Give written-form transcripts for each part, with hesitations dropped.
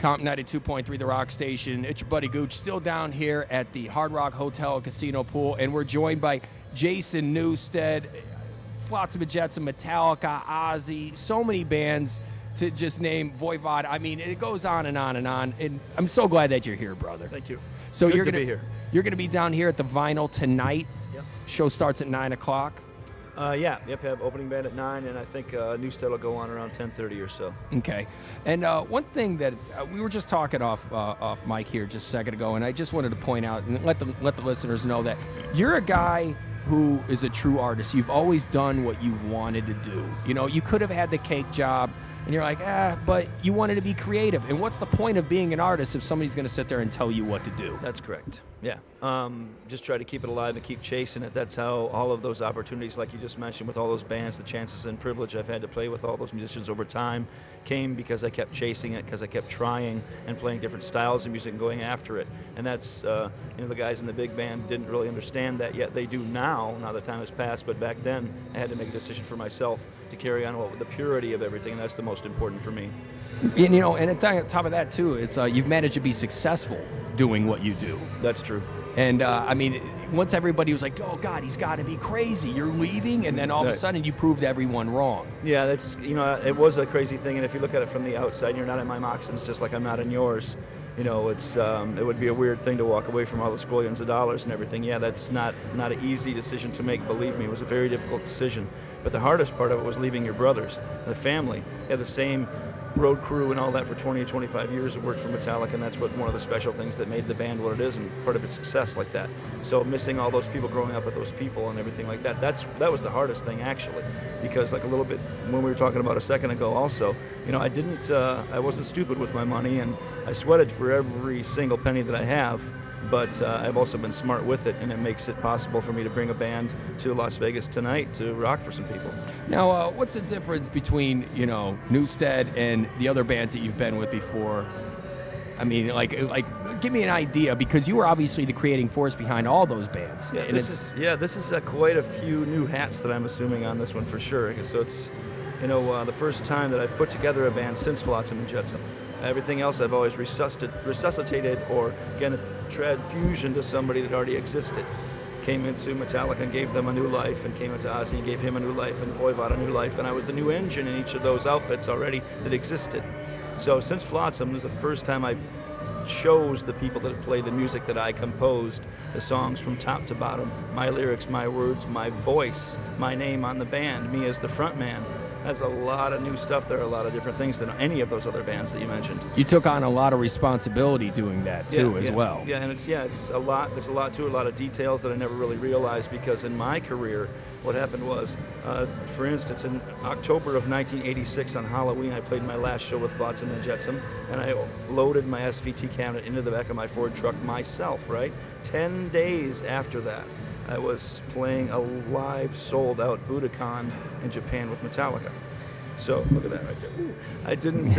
KOMP 92.3, the rock station. It's your buddy Gooch, still down here at the Hard Rock Hotel and Casino Pool, and we're joined by Jason Newsted, Flotsam and Jetsam, Metallica, Ozzy, so many bands to just name, Voivod. I mean, it goes on and on and on, and I'm so glad that you're here, brother. Thank you. So Good you're to gonna be here. You're gonna be down here at the Vinyl tonight. Yep. Show starts at 9 o'clock. Yep, have opening band at 9, and I think Newsted will go on around 10:30 or so. Okay. And one thing that we were just talking off mic here just a second ago, and I just wanted to point out and let the listeners know that you're a guy who is a true artist. You've always done what you've wanted to do. You know, you could have had the cake job, and you're like, but you wanted to be creative. And what's the point of being an artist if somebody's going to sit there and tell you what to do? That's correct. Yeah. Just try to keep it alive and keep chasing it. That's how all of those opportunities, like you just mentioned, with all those bands, the chances and privilege I've had to play with all those musicians over time came because I kept chasing it, because I kept trying and playing different styles of music and going after it. And that's, the guys in the big band didn't really understand that yet. They do now the time has passed, but back then I had to make a decision for myself to carry on with the purity of everything, and that's the most important for me. And, and on top of that, too, it's you've managed to be successful doing what you do. That's true. And, once everybody was like, oh, God, he's got to be crazy. You're leaving, and then all of a sudden you proved everyone wrong. Yeah, that's, it was a crazy thing, and if you look at it from the outside, you're not in my moccasins just like I'm not in yours. It's it would be a weird thing to walk away from all the squillions of dollars and everything. Yeah, that's not an easy decision to make, believe me. It was a very difficult decision. But the hardest part of it was leaving your brothers, the family. You had the same road crew and all that for 20 or 25 years. It worked for Metallica, and that's one of the special things that made the band what it is and part of its success like that. So missing all those people, growing up with those people and everything like that, that was the hardest thing actually, because like a little bit when we were talking about a second ago also, I wasn't stupid with my money, and I sweated for every single penny that I have. But I've also been smart with it, and it makes it possible for me to bring a band to Las Vegas tonight to rock for some people. Now, what's the difference between, Newsted and the other bands that you've been with before? I mean, like, give me an idea, because you were obviously the creating force behind all those bands. Yeah, this is quite a few new hats that I'm assuming on this one for sure. So it's, the first time that I've put together a band since Flotsam and Jetsam. Everything else I've always resuscitated or again transfusion to somebody that already existed. Came into Metallica and gave them a new life, and came into Ozzy and gave him a new life, and Voivod a new life, and I was the new engine in each of those outfits already that existed. So since Flotsam was the first time I chose the people that play the music that I composed, the songs from top to bottom, my lyrics, my words, my voice, my name on the band, me as the front man. That's a lot of new stuff. There are a lot of different things than any of those other bands that you mentioned. You took on a lot of responsibility doing that too, as well. Yeah, and it's a lot. There's a lot to it, a lot of details that I never really realized, because in my career, what happened was, for instance, in October of 1986 on Halloween, I played my last show with Flotsam and Jetsam, and I loaded my SVT cabinet into the back of my Ford truck myself. Right, 10 days after that, I was playing a live, sold-out Budokan in Japan with Metallica. So look at that right there. Ooh. I didn't.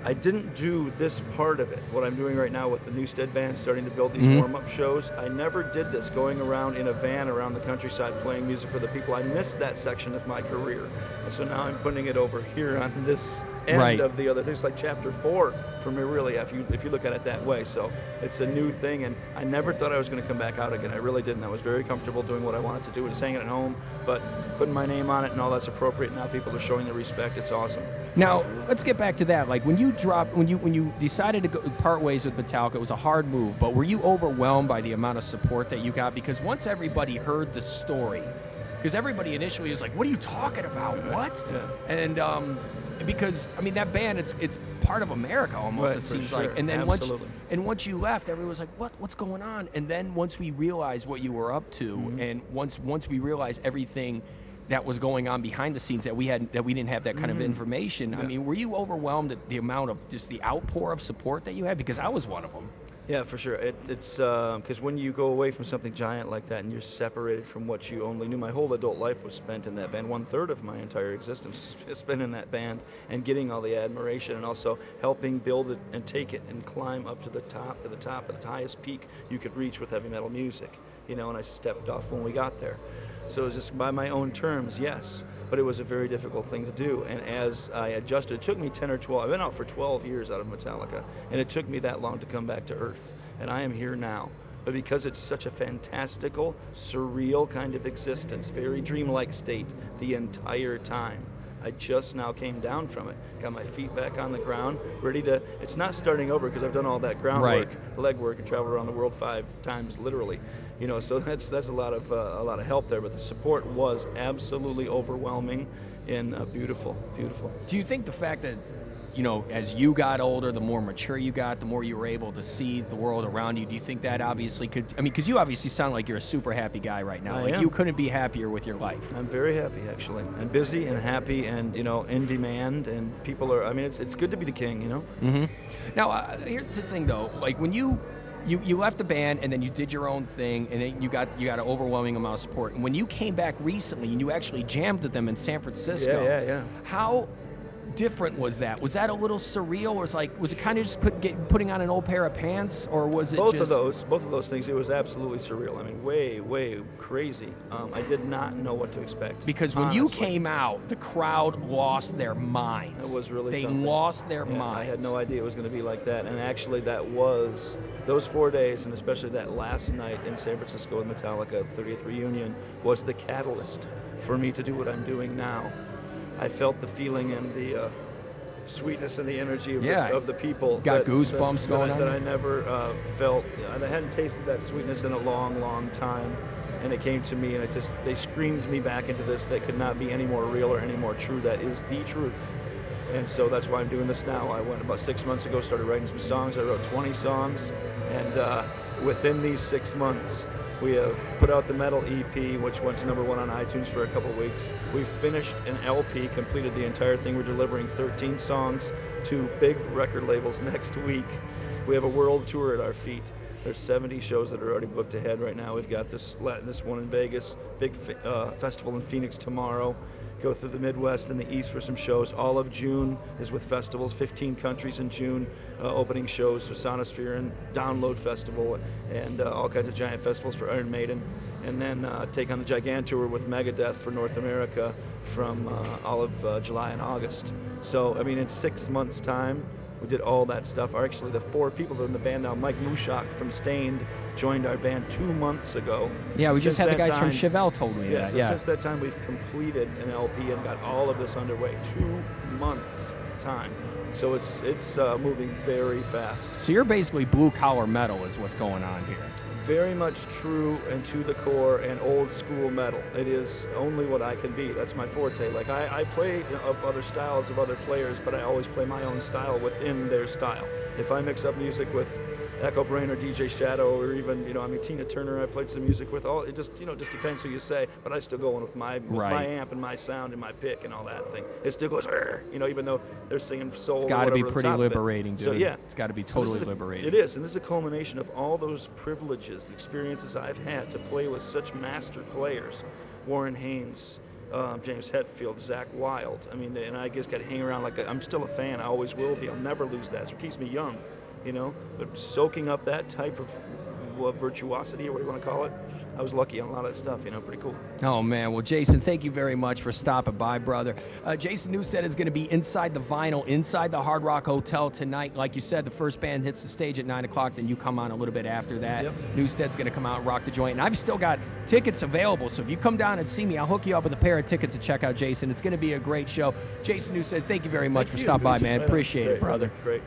I didn't do this part of it. What I'm doing right now with the Newsted band, starting to build these warm-up shows. I never did this, going around in a van around the countryside playing music for the people. I missed that section of my career, and so now I'm putting it over here on this end of the other things, like chapter 4 for me, really, if you look at it that way. So it's a new thing, and I never thought I was going to come back out again. I really didn't. I was very comfortable doing what I wanted to do, just hanging at home, but putting my name on it and all that's appropriate. Now people are showing the respect. It's awesome. Now let's get back to that. Like when you decided to part ways with Metallica, it was a hard move, but were you overwhelmed by the amount of support that you got? Because once everybody heard the story, because everybody initially was like, what are you talking about? What? Yeah. And because that band, it's part of America almost. Right, it seems like. And then once you left, everyone was like, what's going on? And then once we realized what you were up to, and once we realized everything that was going on behind the scenes that we didn't have that kind of information. Yeah. Were you overwhelmed at the amount of just the outpour of support that you had? Because I was one of them. Yeah, for sure. It's because when you go away from something giant like that and you're separated from what you only knew, my whole adult life was spent in that band. 1/3 of my entire existence has been in that band, and getting all the admiration, and also helping build it and take it and climb up to the top, of the highest peak you could reach with heavy metal music. And I stepped off when we got there. So it was just by my own terms, yes. But it was a very difficult thing to do. And as I adjusted, it took me 10 or 12, I've been out for 12 years out of Metallica, and it took me that long to come back to earth. And I am here now. But because it's such a fantastical, surreal kind of existence, very dreamlike state the entire time, I just now came down from it, got my feet back on the ground, ready to, it's not starting over because I've done all that groundwork, legwork, and traveled around the world 5 times literally. You know, so that's a lot of help there, but the support was absolutely overwhelming and beautiful, beautiful. Do you think the fact that, you know, as you got older, the more mature you got, the more you were able to see the world around you, do you think that obviously could, I mean, because you obviously sound like you're a super happy guy right now. Like, you couldn't be happier with your life. I'm very happy, actually. I'm busy and happy and, you know, in demand, and people are, I mean, it's good to be the king, you know? Mm-hmm. Now, here's the thing, though. Like, when you left the band and then you did your own thing, and then you got an overwhelming amount of support. And when you came back recently and you actually jammed with them in San Francisco, yeah. How different was that? Was that a little surreal, or was it kind of just putting on an old pair of pants, or was it both of those things? It was absolutely surreal. I mean, way crazy. I did not know what to expect. Because when you came out, the crowd lost their minds. It was really they something. Lost their minds. I had no idea it was going to be like that, and actually that was those 4 days, and especially that last night in San Francisco with Metallica, 30th reunion, was the catalyst for me to do what I'm doing now. I felt the feeling and the sweetness and the energy of the people. Got goosebumps going on? That I never felt. I hadn't tasted that sweetness in a long time. And it came to me, and they screamed me back into this. That could not be any more real or any more true. That is the truth. And so that's why I'm doing this now. I went about 6 months ago, started writing some songs. I wrote 20 songs. And within these 6 months, we have put out the Metal EP, which went to #1 on iTunes for a couple weeks. We've finished an LP, completed the entire thing. We're delivering 13 songs to big record labels next week. We have a world tour at our feet. There's 70 shows that are already booked ahead right now. We've got this one in Vegas, big festival in Phoenix tomorrow. Go through the Midwest and the East for some shows. All of June is with festivals, 15 countries in June, opening shows, so Sonosphere and Download Festival, and all kinds of giant festivals for Iron Maiden. And then take on the Gigantour with Megadeth for North America from all of July and August. So, I mean, in 6 months' time, we did all that stuff. Actually, the 4 people that are in the band now, Mike Mushak from Stained joined our band 2 months ago. Yeah, we just had the guys from Chevelle told me that. So since that time, we've completed an LP and got all of this underway. 2 months time. So it's moving very fast. So you're basically blue-collar metal is what's going on here. Very much true and to the core and old school metal. It is only what I can be. That's my forte. Like I play of other styles of other players, but I always play my own style within their style. If I mix up music with Echo Brain or DJ Shadow, or even, I mean, Tina Turner, I played some music with. All it just depends who you say. But I still go in with my amp and my sound and my pick and all that thing. It still goes, even though they're singing soul. It's got to be pretty liberating, dude. So yeah, it's got to be totally liberating. It is, and this is a culmination of all those privileges, the experiences I've had to play with such master players, Warren Haynes, James Hetfield, Zakk Wylde. I mean, and I just got to hang around like I'm still a fan. I always will be. I'll never lose that. So it keeps me young. But soaking up that type of virtuosity, or what do you want to call it, I was lucky on a lot of that stuff, pretty cool. Oh, man. Well, Jason, thank you very much for stopping by, brother. Jason Newsted is going to be inside the vinyl, inside the Hard Rock Hotel tonight. Like you said, the first band hits the stage at 9 o'clock, then you come on a little bit after that. Yep. Newsted's going to come out and rock the joint. And I've still got tickets available, so if you come down and see me, I'll hook you up with a pair of tickets to check out Jason. It's going to be a great show. Jason Newsted, thank you very much for stopping by, man. Appreciate it, brother. Great.